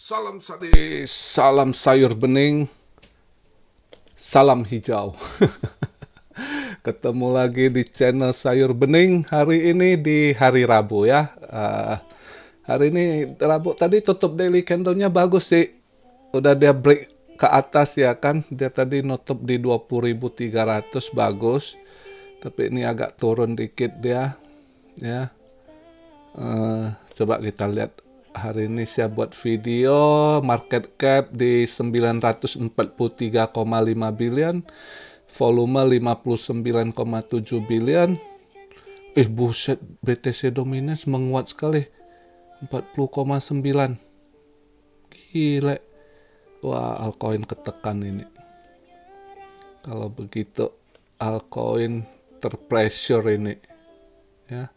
Salam sade, salam sayur bening, salam hijau. Ketemu lagi di channel Sayur Bening hari ini di hari Rabu ya. Hari ini Rabu tadi tutup daily candlenya bagus sih. Udah dia break ke atas ya kan. Dia tadi nutup di 20.300 bagus. Tapi ini agak turun dikit dia ya. Coba kita lihat hari ini saya buat video market cap di 943,5 billion, volume 59,7 billion. Buset, BTC Dominance menguat sekali, 40,9. Gile. Wah, altcoin ketekan ini. Kalau begitu altcoin terpressure ini ya.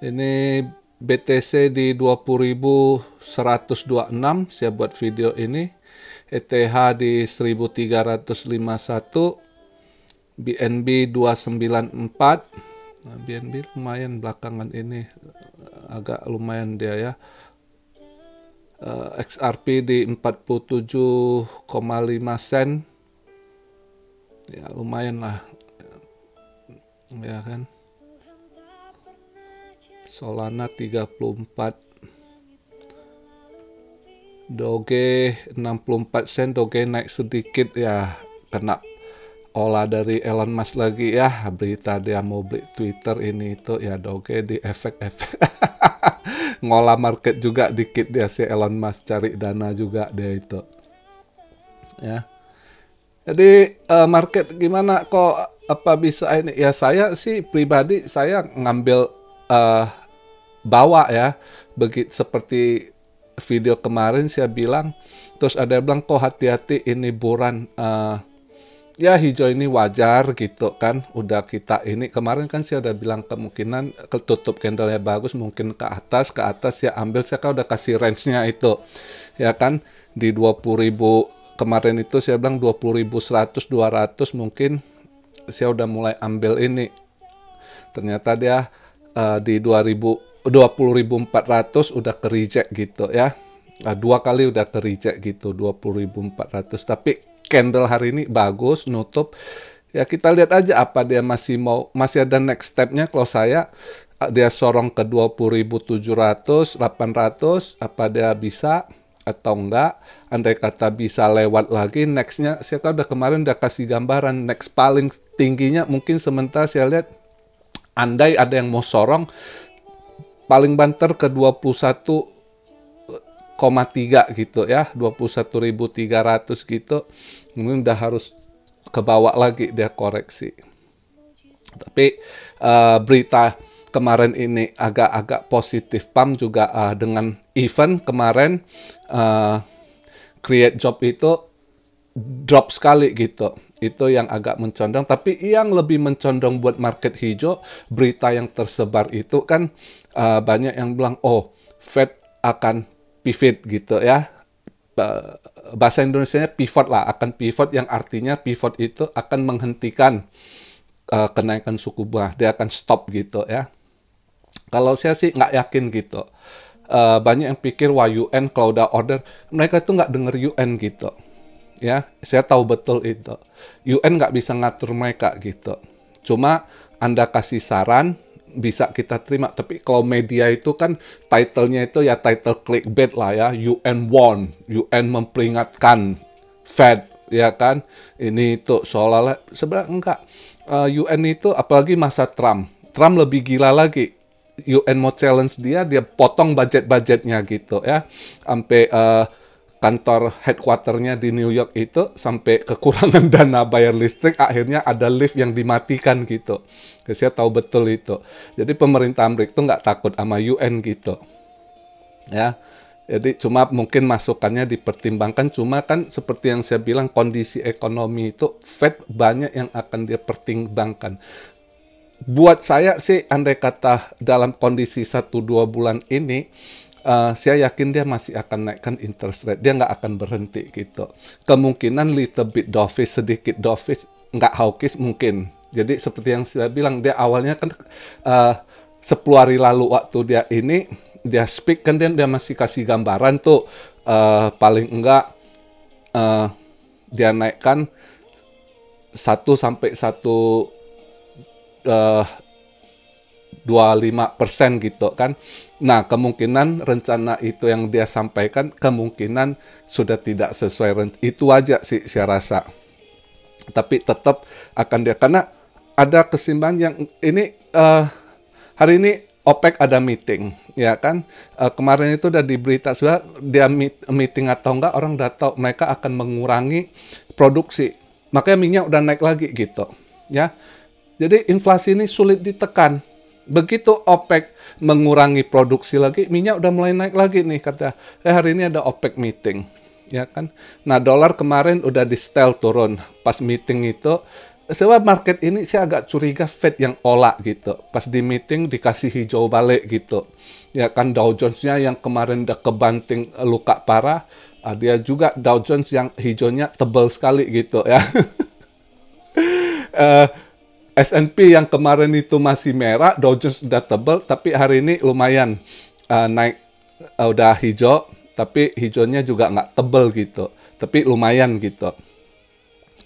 Ini BTC di 20.126, saya buat video ini. ETH di 1351, BNB 294. Nah, BNB lumayan belakangan ini, agak lumayan dia ya. XRP di 47,5 sen. Ya lumayan lah. Ya kan. Solana 34, Doge 64 sen, Doge naik sedikit ya, kena olah dari Elon Musk lagi ya, berita dia mau beli Twitter ini itu ya, Doge di efek-efek ngolah market juga dikit dia si Elon Musk, cari dana juga dia itu ya. Jadi market gimana kok apa bisa ini ya, saya sih pribadi saya ngambil bawa ya, begitu seperti video kemarin saya bilang, terus ada yang bilang kok hati-hati ini buran, ya hijau ini wajar gitu kan, udah kita ini kemarin kan saya udah bilang kemungkinan ketutup candlenya bagus, mungkin ke atas ya ambil, saya kan udah kasih range-nya itu ya kan, di 20.000 kemarin itu saya bilang 20.100 200 mungkin saya udah mulai ambil ini, ternyata dia di 20.400 udah ke reject gitu ya. Dua kali udah ke reject gitu 20.400, tapi candle hari ini bagus nutup ya, kita lihat aja apa dia masih ada next stepnya. Kalau saya dia sorong ke 20.700 800, apa dia bisa atau enggak. Andai kata bisa lewat lagi, nextnya saya udah kemarin udah kasih gambaran, next paling tingginya mungkin sementara saya lihat, andai ada yang mau sorong paling banter ke 21,3 gitu ya, 21.300 gitu, mungkin udah harus ke bawah lagi dia koreksi. Tapi berita kemarin ini agak-agak positif, PAM juga dengan event kemarin, create job itu drop sekali gitu. Itu yang agak mencondong, tapi yang lebih mencondong buat market hijau, berita yang tersebar itu kan banyak yang bilang, oh Fed akan pivot gitu ya. Bahasa Indonesianya pivot lah, akan pivot, yang artinya pivot itu akan menghentikan kenaikan suku bunga, dia akan stop gitu ya. Kalau saya sih nggak yakin gitu. Banyak yang pikir, wah UN kalau udah order, mereka itu nggak denger UN gitu. Ya, saya tahu betul itu. UN nggak bisa ngatur mereka gitu. Cuma Anda kasih saran, bisa kita terima. Tapi kalau media itu kan title-nya itu ya title clickbait lah ya. UN warn, UN memperingatkan Fed, ya kan. Ini itu seolah-olah, sebenarnya enggak. UN itu apalagi masa Trump. Trump lebih gila lagi. UN mau challenge dia potong budget-budgetnya gitu ya. Sampai kantor headquarternya di New York itu sampai kekurangan dana bayar listrik, akhirnya ada lift yang dimatikan gitu. Saya tahu betul itu. Jadi pemerintah Amerika itu nggak takut sama UN gitu. Ya, jadi cuma mungkin masukannya dipertimbangkan. Cuma kan seperti yang saya bilang, kondisi ekonomi itu Fed banyak yang akan dia pertimbangkan. Buat saya sih, andai kata dalam kondisi 1-2 bulan ini, saya yakin dia masih akan naikkan interest rate. Dia nggak akan berhenti gitu. Kemungkinan little bit dovish, sedikit dovish, nggak hawkish mungkin. Jadi seperti yang saya bilang, dia awalnya kan 10 hari lalu waktu dia speak kan dia masih kasih gambaran tuh, paling enggak dia naikkan 1 sampai 1,25% gitu kan. Nah, kemungkinan rencana itu yang dia sampaikan kemungkinan sudah tidak sesuai itu aja sih saya rasa. Tapi tetap akan dia, karena ada kesimbangan yang ini, hari ini OPEC ada meeting, ya kan? Kemarin itu udah diberita sudah dia meeting atau enggak, orang udah tahu mereka akan mengurangi produksi. Makanya minyak udah naik lagi gitu, ya. Jadi inflasi ini sulit ditekan. Begitu OPEC mengurangi produksi lagi, minyak udah mulai naik lagi nih, kata. Hari ini ada OPEC meeting, ya kan? Nah, dolar kemarin udah di setel turun pas meeting itu. Sebab market ini saya agak curiga Fed yang olah gitu. Pas di meeting dikasih hijau balik gitu. Ya kan, Dow Jones-nya yang kemarin udah kebanting luka parah, dia juga Dow Jones yang hijaunya tebal sekali gitu ya. S&P yang kemarin itu masih merah, Dow Jones udah tebal, tapi hari ini lumayan naik, udah hijau, tapi hijaunya juga nggak tebal gitu. Tapi lumayan gitu.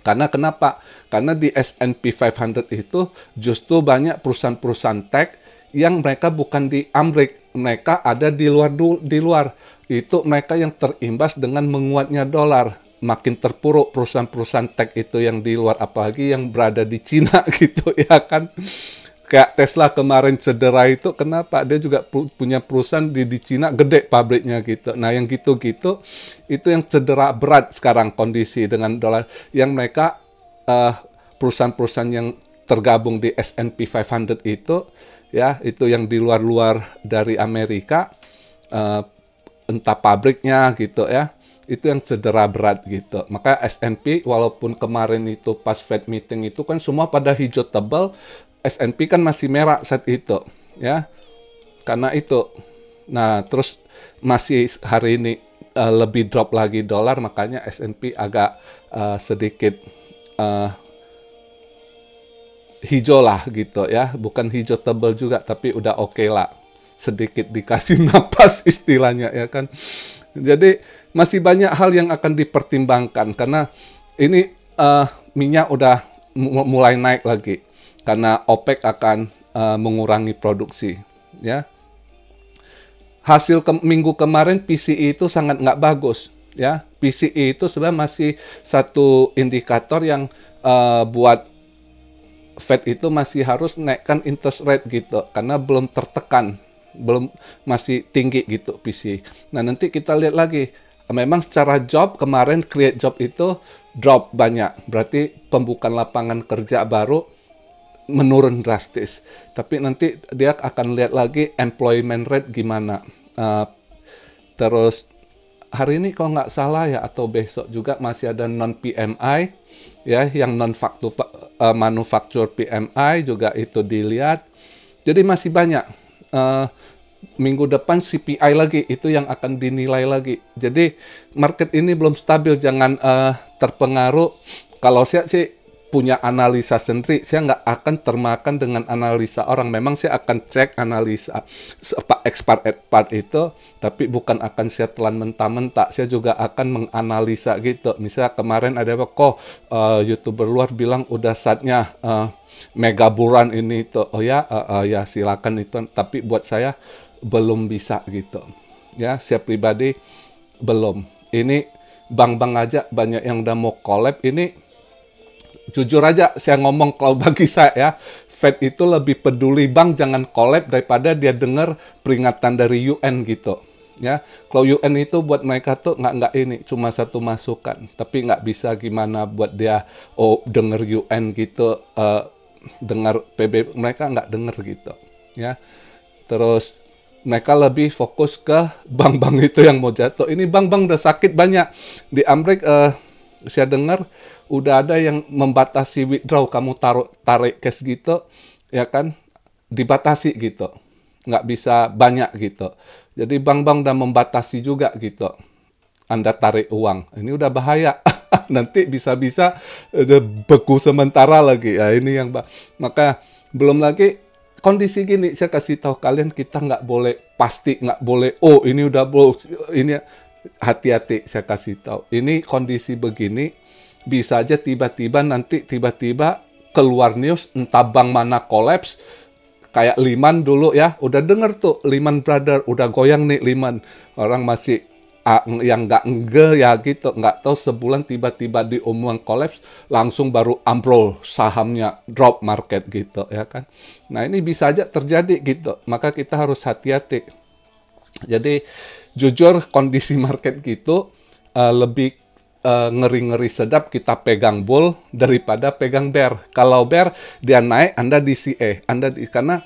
Karena kenapa? Karena di S&P 500 itu justru banyak perusahaan-perusahaan tech yang mereka bukan di Amerika, mereka ada di luar. Itu mereka yang terimbas dengan menguatnya dolar. Makin terpuruk perusahaan-perusahaan tech itu yang di luar, apalagi yang berada di Cina gitu ya kan. Kayak Tesla kemarin cedera itu, kenapa? Dia juga punya perusahaan di Cina, gede pabriknya gitu. Nah, yang gitu-gitu, itu yang cedera berat sekarang kondisi dengan dolar. Yang mereka, perusahaan-perusahaan yang tergabung di S&P 500 itu, ya, itu yang di luar-luar dari Amerika, entah pabriknya gitu ya, itu yang cedera berat gitu. Maka S&P walaupun kemarin itu pas Fed meeting itu kan semua pada hijau tebal, S&P kan masih merah saat itu, ya. Karena itu. Nah, terus masih hari ini lebih drop lagi dolar, makanya S&P agak sedikit hijau lah gitu ya. Bukan hijau tebal juga, tapi udah oke lah. Sedikit dikasih napas istilahnya ya kan. Jadi masih banyak hal yang akan dipertimbangkan karena ini minyak udah mulai naik lagi. Karena OPEC akan mengurangi produksi, ya. Hasil minggu kemarin PCE itu sangat nggak bagus, ya. PCE itu sebenarnya masih satu indikator yang buat Fed itu masih harus naikkan interest rate gitu, karena belum tertekan, belum masih tinggi gitu PCE. Nah, nanti kita lihat lagi. Memang secara job kemarin create job itu drop banyak, berarti pembukaan lapangan kerja baru menurun drastis. Tapi nanti dia akan lihat lagi employment rate gimana. Terus hari ini kalau nggak salah ya, atau besok juga masih ada non PMI ya, yang non manufacture PMI juga itu dilihat. Jadi masih banyak. Minggu depan CPI lagi itu yang akan dinilai lagi. Jadi market ini belum stabil, jangan terpengaruh. Kalau saya sih punya analisa sendiri, saya nggak akan termakan dengan analisa orang. Memang saya akan cek analisa expert itu, tapi bukan akan saya telan mentah-mentah. Saya juga akan menganalisa gitu. Misalnya kemarin ada kok YouTuber luar bilang udah saatnya mega buran ini itu. Oh ya, ya silakan itu. Tapi buat saya belum bisa gitu. Ya, saya pribadi belum. Ini bank-bank aja banyak yang udah mau collab ini. Jujur aja saya ngomong, kalau bagi saya Fed itu lebih peduli bank jangan collab daripada dia dengar peringatan dari UN gitu ya. Kalau UN itu buat mereka tuh nggak ini cuma satu masukan, tapi nggak bisa gimana buat dia denger UN gitu, dengar PB mereka nggak denger gitu ya. Terus mereka lebih fokus ke bank-bank itu yang mau jatuh. Ini bank-bank udah sakit banyak di Amerika. Saya dengar udah ada yang membatasi withdraw, kamu tarik cash gitu, ya kan, dibatasi gitu, nggak bisa banyak gitu. Jadi bank-bank udah membatasi juga gitu, Anda tarik uang, ini udah bahaya. Nanti bisa-bisa beku sementara lagi, ya ini yang maka belum lagi kondisi gini, saya kasih tahu kalian, kita nggak boleh pasti, nggak boleh, oh ini udah bro, ini hati-hati, saya kasih tahu. Ini kondisi begini, bisa aja tiba-tiba nanti keluar news, entah bank mana kolaps, kayak Lehman dulu ya, udah denger tuh, Lehman Brothers, udah goyang nih Lehman. Orang masih yang nggak ya gitu, nggak tahu sebulan tiba-tiba diumuman kolaps, langsung baru ambrol sahamnya, drop market gitu ya kan. Nah ini bisa aja terjadi gitu, maka kita harus hati-hati. Jadi jujur kondisi market gitu lebih ngeri-ngeri sedap kita pegang bull daripada pegang bear. Kalau bear dia naik, Anda di CA, karena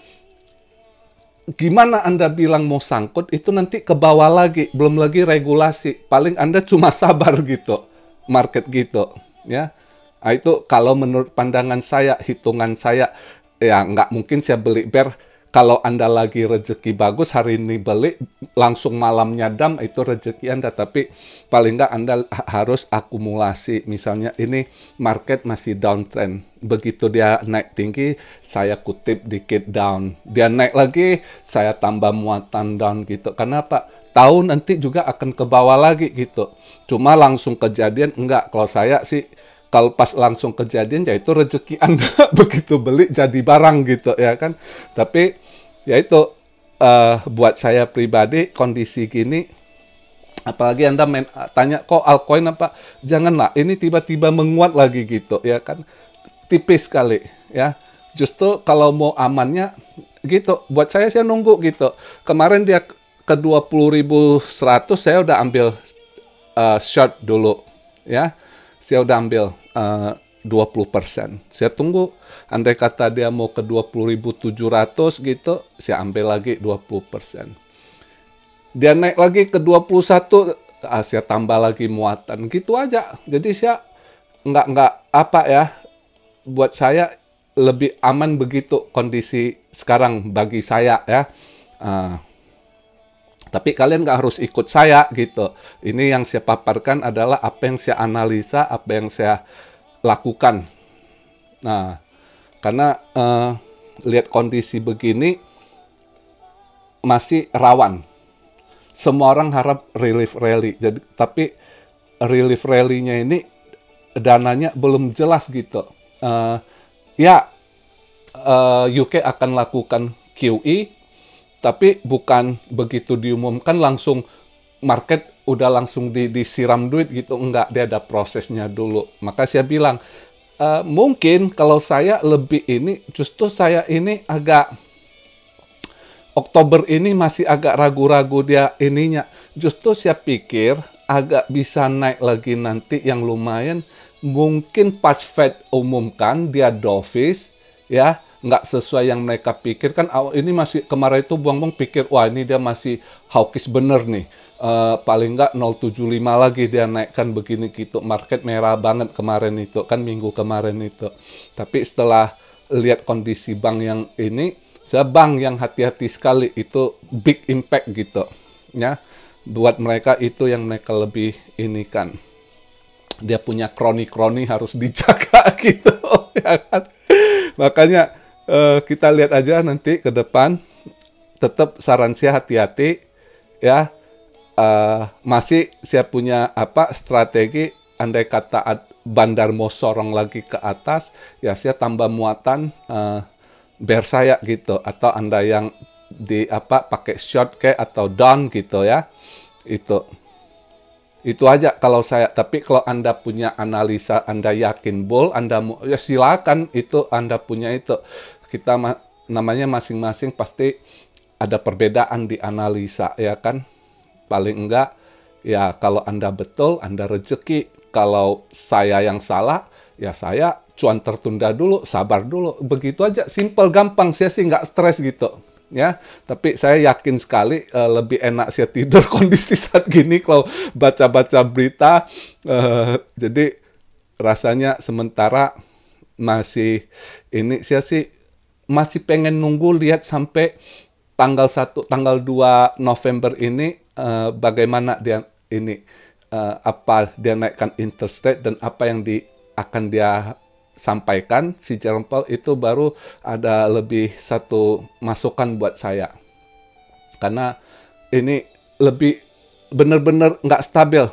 gimana Anda bilang mau sangkut, itu nanti ke bawah lagi, belum lagi regulasi. Paling Anda cuma sabar gitu, market gitu, ya. Nah, itu kalau menurut pandangan saya, hitungan saya, ya nggak mungkin saya beli bear. Kalau Anda lagi rezeki bagus, hari ini beli, langsung malamnya dam, itu rezeki Anda. Tapi paling nggak Anda harus akumulasi. Misalnya ini market masih downtrend. Begitu dia naik tinggi, saya kutip dikit down. Dia naik lagi, saya tambah muatan down gitu. Kenapa? Tahu nanti juga akan ke bawah lagi gitu. Cuma langsung kejadian, enggak. Kalau saya sih, kalau pas langsung kejadian, ya itu rezeki Anda. Begitu beli jadi barang gitu ya kan. Tapi ya itu buat saya pribadi kondisi gini, apalagi Anda tanya kok altcoin apa, janganlah ini tiba-tiba menguat lagi gitu ya kan, tipis sekali ya. Justru kalau mau amannya gitu, buat saya nunggu gitu. Kemarin dia ke 20.100, saya udah ambil short dulu ya. Saya udah ambil 20%. Saya tunggu, andai kata dia mau ke 20.700 gitu, saya ambil lagi 20%. Dia naik lagi ke 21, saya tambah lagi muatan. Gitu aja. Jadi saya nggak apa ya, buat saya lebih aman begitu kondisi sekarang bagi saya ya. Tapi kalian nggak harus ikut saya gitu. Ini yang saya paparkan adalah apa yang saya analisa, apa yang saya lakukan. Nah, karena lihat kondisi begini masih rawan. Semua orang harap relief rally. Jadi, tapi relief rally-nya ini dananya belum jelas gitu. UK akan lakukan QE. Tapi bukan begitu diumumkan langsung market udah langsung disiram duit gitu. Enggak, dia ada prosesnya dulu. Maka saya bilang, mungkin kalau saya lebih ini, justru saya ini agak, Oktober ini masih agak ragu-ragu dia ininya. Justru saya pikir agak bisa naik lagi nanti yang lumayan. Mungkin pas Fed umumkan, dia dovish, ya, nggak sesuai yang mereka pikirkan. Ini masih kemarin itu buang-buang pikir, wah ini dia masih hawkish bener nih. Paling nggak 0,75 lagi dia naikkan begini gitu. Market merah banget kemarin itu, kan minggu kemarin itu. Tapi setelah lihat kondisi bank yang ini, saya bank yang hati-hati sekali, itu big impact gitu. Ya, buat mereka itu yang mereka lebih ini kan. Dia punya kroni-kroni harus dijaga gitu, ya kan. Makanya kita lihat aja nanti ke depan. Tetap saran saya hati-hati ya. Masih saya punya strategi, andai kata bandar mau sorong lagi ke atas, ya saya tambah muatan bear saya gitu. Atau Anda yang pakai short kayak atau down gitu ya. Itu aja kalau saya. Tapi kalau Anda punya analisa, Anda yakin bull, Anda mau, ya silakan, itu Anda punya itu. Kita namanya masing-masing pasti ada perbedaan di analisa ya kan. Paling enggak ya kalau Anda betul, Anda rezeki. Kalau saya yang salah, ya saya cuan tertunda dulu, sabar dulu. Begitu aja, simple, gampang. Saya sih nggak stres gitu. Ya, tapi saya yakin sekali lebih enak saya tidur kondisi saat gini kalau baca-baca berita. Jadi rasanya sementara masih ini, saya sih masih pengen nunggu lihat sampai tanggal 1, tanggal 2 November ini bagaimana dia ini, apa dia naikkan interest rate dan apa yang akan dia sampaikan, si Jerome Powell, itu baru ada lebih satu masukan buat saya. Karena ini lebih benar-benar nggak stabil.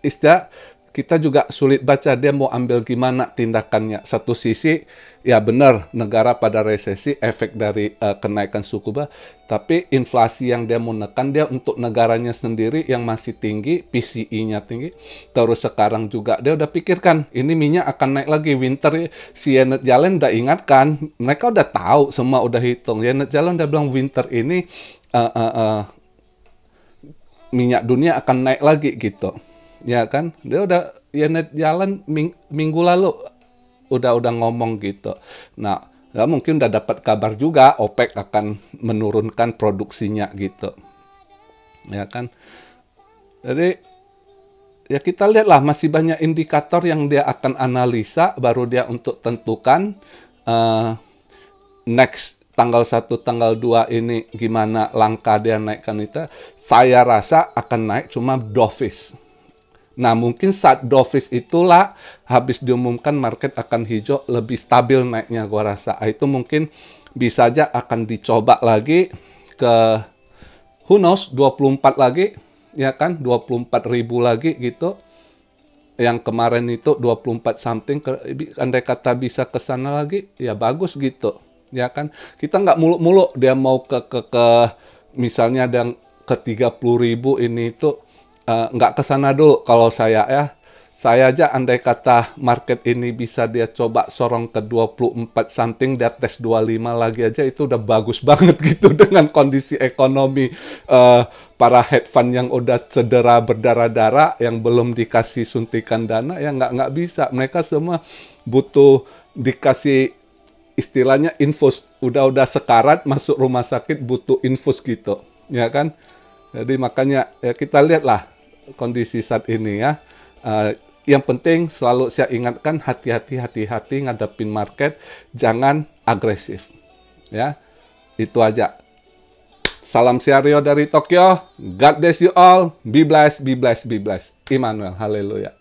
Istilah kita juga sulit baca dia mau ambil gimana tindakannya. Satu sisi, ya benar, negara pada resesi, efek dari kenaikan suku bunga, tapi inflasi yang dia mau nekan, dia untuk negaranya sendiri yang masih tinggi, PCE-nya tinggi, terus sekarang juga dia udah pikirkan, ini minyak akan naik lagi, winter, si Janet Yellen udah ingatkan, mereka udah tahu, semua udah hitung, Janet Yellen udah bilang winter ini, minyak dunia akan naik lagi gitu, ya kan? Dia udah Janet Yellen minggu lalu udah ngomong gitu. Nah, ya mungkin udah dapat kabar juga OPEC akan menurunkan produksinya gitu, ya kan? Jadi ya kita lihatlah masih banyak indikator yang dia akan analisa baru dia untuk tentukan next tanggal 1, tanggal 2 ini gimana langkah dia naikkan itu. Saya rasa akan naik cuma dovish. Nah, mungkin saat dovish itulah habis diumumkan market akan hijau lebih stabil naiknya gua rasa. Itu mungkin bisa aja akan dicoba lagi ke who knows 24 lagi, ya kan? 24.000 lagi gitu. Yang kemarin itu 24 something, andai kata bisa ke sana lagi, ya bagus gitu. Ya kan? Kita nggak muluk-muluk dia mau ke misalnya yang ke 30.000 ini itu nggak ke sana dulu kalau saya ya. Saya aja andai kata market ini bisa dia coba sorong ke 24 something, dia tes 25 lagi aja itu udah bagus banget gitu dengan kondisi ekonomi para hedge fund yang udah cedera berdarah-darah, yang belum dikasih suntikan dana, ya nggak bisa. Mereka semua butuh dikasih istilahnya infus, udah sekarat masuk rumah sakit butuh infus gitu, ya kan? Jadi makanya ya kita lihatlah kondisi saat ini ya. Yang penting selalu saya ingatkan hati-hati ngadepin market, jangan agresif. Ya, itu aja. Salam Siario dari Tokyo. God bless you all. Be blessed, be blessed, be blessed. Immanuel, haleluya.